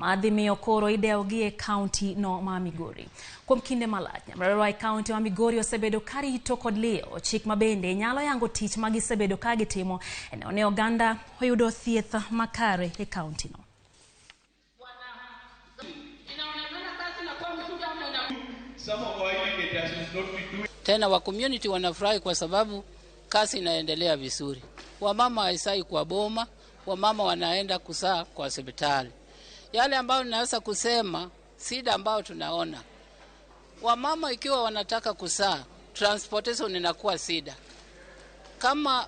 maadhimio koro ideogie county no ma Migori. Kuom kinde malach, Nyamrerwa county ma Migori osebedo karito kod leo chik mabende nyalo yango tich magisebedo ka gitimo ne oganda oyudo thieth makare e county no. Tena wa community wanafurahi kwa sababu kazi inaendelea vizuri. Wamama haisai kwa boma, wamama wanaenda kuzaa kwa hospitali. Yale ambayo ninaweza kusema, shida ambayo tunaona, wamama ikiwa wanataka kuzaa, transportation inakuwa shida. Kama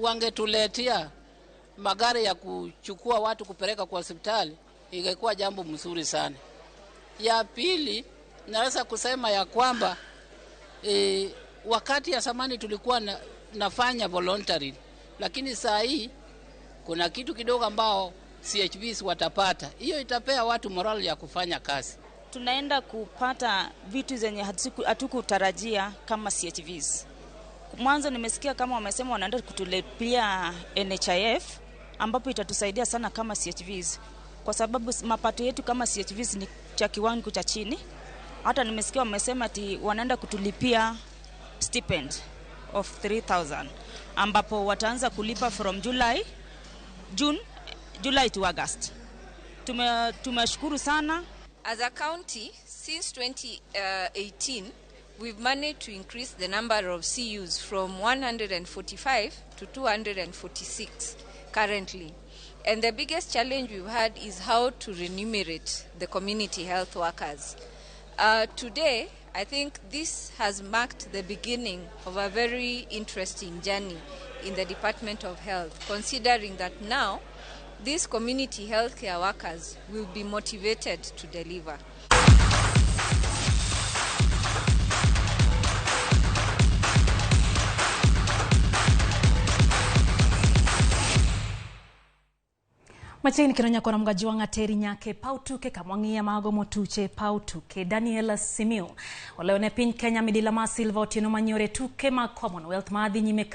wangetuletea magari ya kuchukua watu kupeleka kwa hospitali, ingekuwa jambo mzuri sana. Ya pili, naweza kusema ya kwamba wakati ya zamani tulikuwa nafanya voluntary, lakini saa hii kuna kitu kidogo ambao CHVs watapata. Hiyo itapea watu morale ya kufanya kazi. Tunaenda kupata vitu zenye hatukutarajia kama CHVs. Mwanzo nimesikia kama wamesema wanaenda kutulipia NHIF, ambapo itatusaidia sana kama CHVs. Kwa sababu mapato yetu kama CHVs ni cha kiwango cha chini. Hata nimesikia wamesema ati wanaenda kutulipia stipend of 3,000, ambapo wataanza kulipa from July to August. Tumeshukuru sana. As a county, since 2018, we've managed to increase the number of CUs from 145 to 246 currently. And the biggest challenge we've had is how to remunerate the community health workers. Today, I think this has marked the beginning of a very interesting journey in the Department of Health, considering that now these community healthcare workers will be motivated to deliver. Machini kironya kwa mgaji wa ngateri nyake pautuke kamwangia mago motuche pautuke Daniela Simiu. Oleone pin Kenya midila ma Silva Otieno Manyore tuke ma Commonwealth maadhi nyime